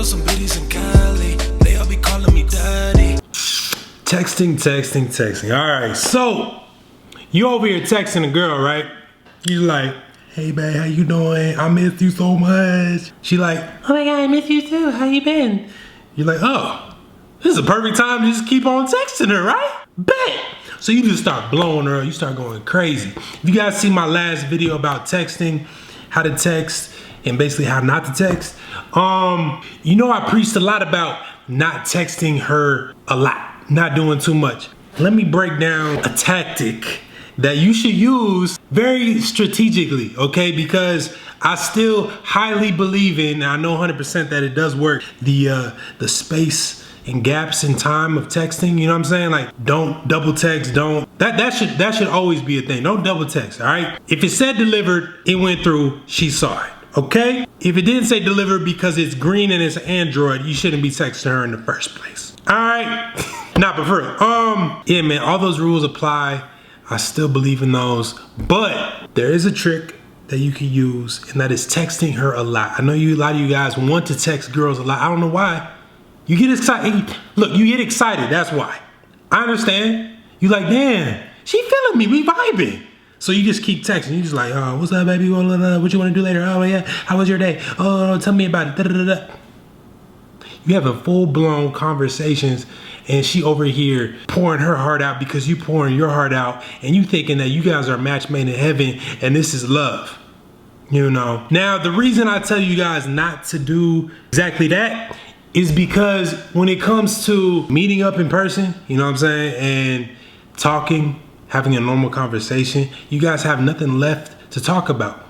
know some biddies in Cali. They all be calling me daddy. Texting. All right, so you over here texting a girl, right? You like, hey babe, how you doing? I miss you so much. She like, oh my God, I miss you too. How you been? You're like, oh, this is a perfect time to just keep on texting her, right? Bet. So you just start blowing her up. You start going crazy. If you guys see my last video about texting, how to text, and basically how not to text, you know I preached a lot about not texting her a lot, not doing too much. Let me break down a tactic that you should use very strategically, okay? Because I still highly believe in, and I know 100% that it does work, the space and gaps in time of texting, you know what I'm saying? Like, don't double text, that should always be a thing. Don't double text, all right? If it said delivered, it went through, she saw it, okay? If it didn't say delivered because it's green and it's Android, you shouldn't be texting her in the first place, all right? Nah, but for real, yeah, man, all those rules apply. I still believe in those, but there is a trick that you can use, and that is texting her a lot. I know a lot of you guys want to text girls a lot. I don't know why. You get excited. Look, you get excited, that's why. I understand. You like, damn, she feeling me, we vibing. So you just keep texting. You just like, oh, what's up, baby? What you want to do later? Oh, yeah, how was your day? Oh, tell me about it. Da-da-da-da. You having full-blown conversations, and she over here pouring her heart out because you pouring your heart out, and you thinking that you guys are a match made in heaven and this is love, you know? Now, the reason I tell you guys not to do exactly that is because when it comes to meeting up in person, you know what I'm saying, and talking, having a normal conversation, you guys have nothing left to talk about.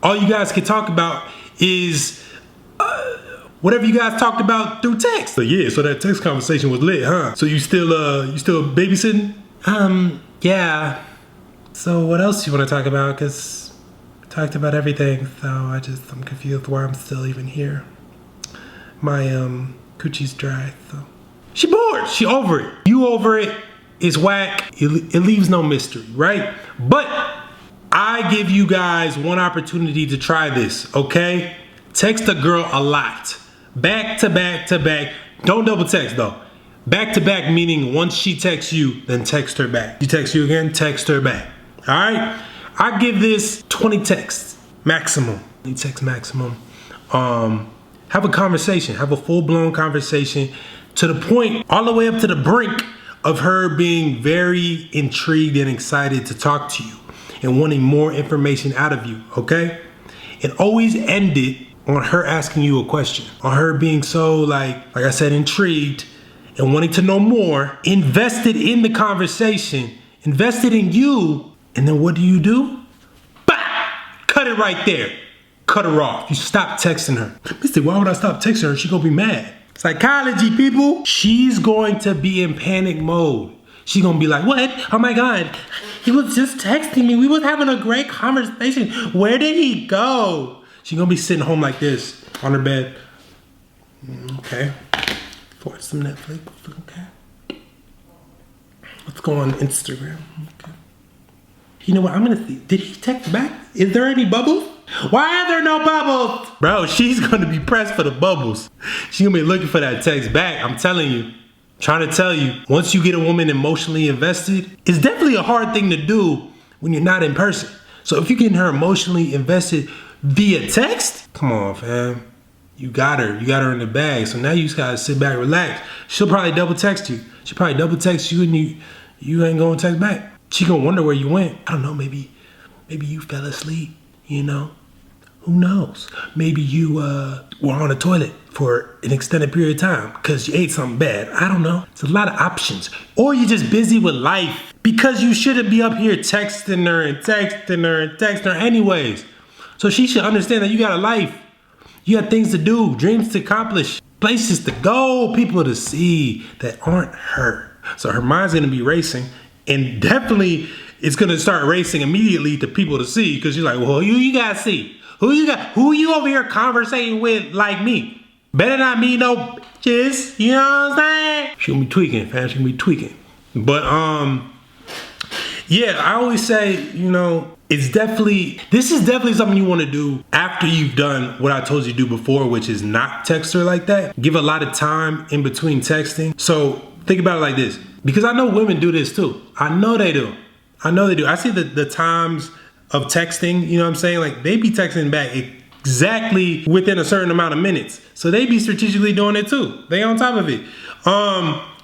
All you guys can talk about is whatever you guys talked about through text. But yeah, so that text conversation was lit, huh? So you still babysitting? Yeah. So what else you want to talk about? Cause we talked about everything. So I'm confused why I'm still even here. My coochie's dry. So she bored. She over it. You over it. It's whack. It leaves no mystery, right? But I give you guys one opportunity to try this, okay? Text a girl a lot. Back to back to back. Don't double text though. Back to back meaning once she texts you, then text her back. She texts you again, text her back. All right? I give this 20 texts maximum. 20 texts maximum. Have a conversation. Have a full-blown conversation to the point, all the way up to the brink of her being very intrigued and excited to talk to you and wanting more information out of you, okay? And always end it on her asking you a question, on her being so like I said, intrigued and wanting to know more, invested in the conversation, invested in you, and then what do? Bah! Cut it right there. Cut her off. You stop texting her. Mister, why would I stop texting her? She gonna be mad. Psychology, people. She's going to be in panic mode. She gonna be like, what? Oh my God, he was just texting me. We was having a great conversation. Where did he go? She gonna be sitting home like this on her bed. Okay. Watch some Netflix. Okay. Let's go on Instagram. Okay. You know what? I'm gonna see. Did he text back? Is there any bubbles? Why are there no bubbles? Bro, she's gonna be pressed for the bubbles. She's gonna be looking for that text back. I'm telling you. Trying to tell you. Once you get a woman emotionally invested, it's definitely a hard thing to do when you're not in person. So if you're getting her emotionally invested via text, come on, fam. You got her in the bag. So now you just gotta sit back, relax. She'll probably double text you. She'll probably double text you and you ain't gonna text back. She gonna wonder where you went. I don't know, maybe you fell asleep, you know? Who knows? Maybe you were on the toilet for an extended period of time because you ate something bad. I don't know. It's a lot of options. Or you're just busy with life because you shouldn't be up here texting her anyways. So she should understand that you got a life. You got things to do, dreams to accomplish, places to go, people to see that aren't her. So her mind's gonna be racing, and definitely it's gonna start racing immediately to people to see, because you're like, well, who you gotta see? Who you over here conversating with like me? Better not me no bitches, you know what I'm saying? She gonna be tweaking, fam, she gonna be tweaking. But Yeah, I always say, you know, this is definitely something you want to do after you've done what I told you to do before, which is not text her like that. Give a lot of time in between texting. So think about it like this, because I know women do this too. I know they do. I see the times of texting, you know what I'm saying? Like they be texting back exactly within a certain amount of minutes. So they be strategically doing it too. They on top of it.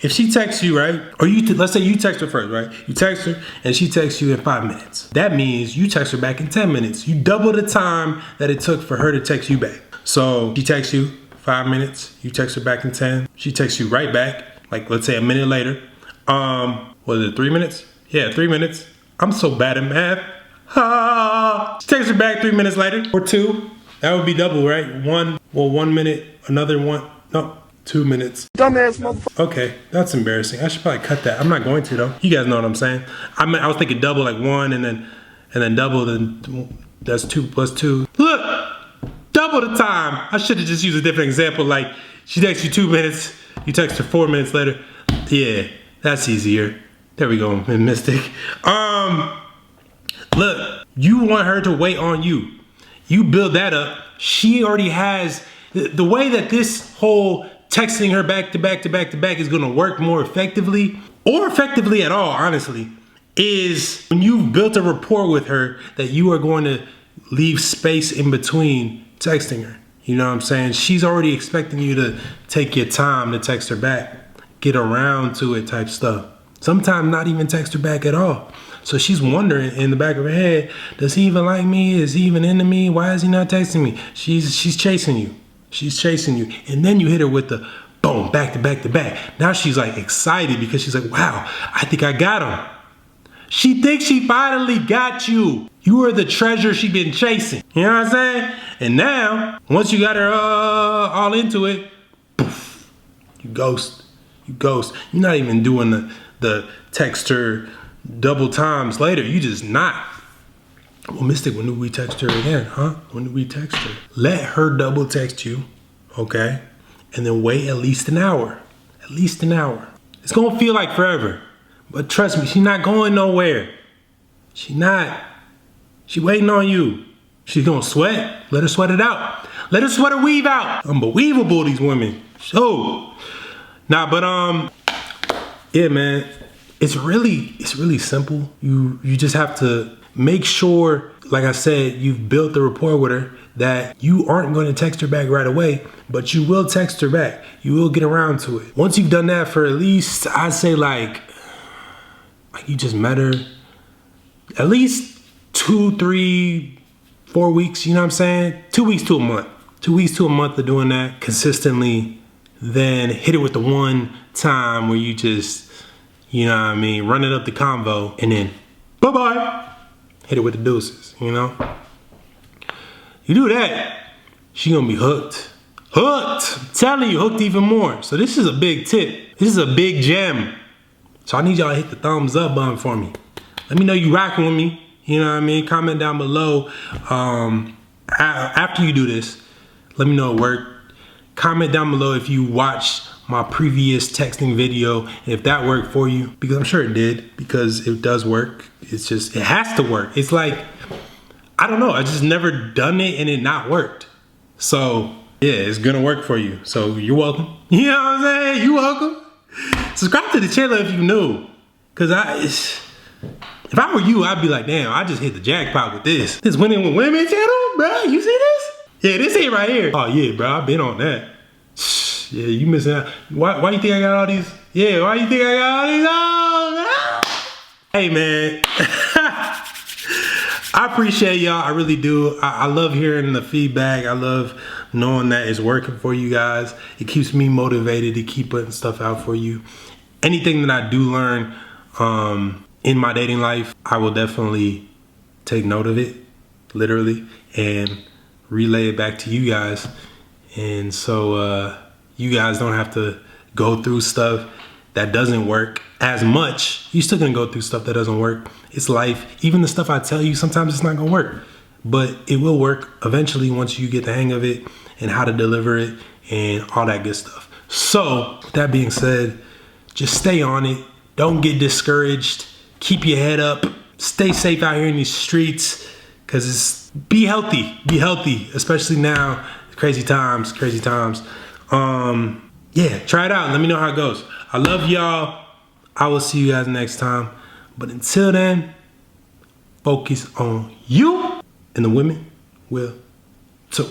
If she texts you, right, or let's say you text her first, right? You text her and she texts you in 5 minutes. That means you text her back in 10 minutes. You double the time that it took for her to text you back. So she texts you 5 minutes, you text her back in 10. She texts you right back, like let's say a minute later. Was it 3 minutes? Yeah, 3 minutes. I'm so bad at math. She texts her back 3 minutes later, or 2. That would be double, right? 1 minute, another 1, no. 2 minutes. Dumbass motherfucker. Okay, that's embarrassing. I should probably cut that. I'm not going to though. You guys know what I'm saying. I was thinking double, like 1 and then double, then that's 2 plus 2. Look, double the time. I should have just used a different example. Like she texts you 2 minutes, you text her 4 minutes later. Yeah, that's easier. There we go, Mystic. Look, you want her to wait on you. You build that up. She already has the way that this whole texting her back to back to back to back is gonna work more effectively, or effectively at all, honestly, is when you've built a rapport with her that you are going to leave space in between texting her. You know what I'm saying? She's already expecting you to take your time to text her back, get around to it type stuff. Sometimes not even text her back at all. So she's wondering in the back of her head, does he even like me? Is he even into me? Why is he not texting me? She's chasing you. She's chasing you. And then you hit her with the boom, back to back to back. Now she's like excited because she's like, wow, I think I got him. She thinks she finally got you. You are the treasure she been chasing. You know what I'm saying? And now, once you got her all into it, poof, you ghost. You ghost. You're not even doing the text her double times later. You just not. Well, Mystic, when do we text her again, huh? When do we text her? Let her double text you, okay? And then wait at least an hour. At least an hour. It's gonna feel like forever. But trust me, she's not going nowhere. She not. She waiting on you. She's gonna sweat. Let her sweat it out. Let her sweat her weave out. Unbelievable, these women. So, nah, but yeah, man. It's really simple. You just have to make sure, like I said, you've built the rapport with her that you aren't going to text her back right away, but you will text her back. You will get around to it. Once you've done that for at least, I'd say like you just met her, at least 2, 3, 4 weeks, you know what I'm saying? 2 weeks to a month. 2 weeks to a month of doing that consistently, then hit it with the one time where you just, you know what I mean, run it up the convo, and then bye-bye. Hit it with the deuces, you know? You do that, she gonna be hooked. Hooked! I'm telling you, hooked even more. So this is a big tip. This is a big gem. So I need y'all to hit the thumbs up button for me. Let me know you rocking with me. You know what I mean? Comment down below. After you do this, let me know it worked. Comment down below if you watched my previous texting video and if that worked for you, because I'm sure it did, because it does work. It's just, it has to work. It's like, I don't know, I just never done it and it not worked. So yeah, it's gonna work for you. So you're welcome. You know what I'm saying? You're welcome. Subscribe to the channel if you new, cause if I were you, I'd be like, damn, I just hit the jackpot with this. This Winning with Women channel, bro. You see this? Yeah, this ain't right here. Oh yeah, bro, I've been on that. Yeah, you missing out. Why you think I got all these? Yeah, why you think I got all these? Oh, no. Hey, man. I appreciate y'all. I really do. I love hearing the feedback. I love knowing that it's working for you guys. It keeps me motivated to keep putting stuff out for you. Anything that I do learn in my dating life, I will definitely take note of it, literally, and relay it back to you guys. And so you guys don't have to go through stuff that doesn't work as much. You're still gonna go through stuff that doesn't work. It's life. Even the stuff I tell you, sometimes it's not gonna work, but it will work eventually once you get the hang of it and how to deliver it and all that good stuff. So with that being said, just stay on it. Don't get discouraged. Keep your head up. stay safe out here in these streets, cause be healthy, especially now, crazy times. Yeah, try it out. Let me know how it goes. I love y'all. I will see you guys next time. But until then, focus on you, and the women will too.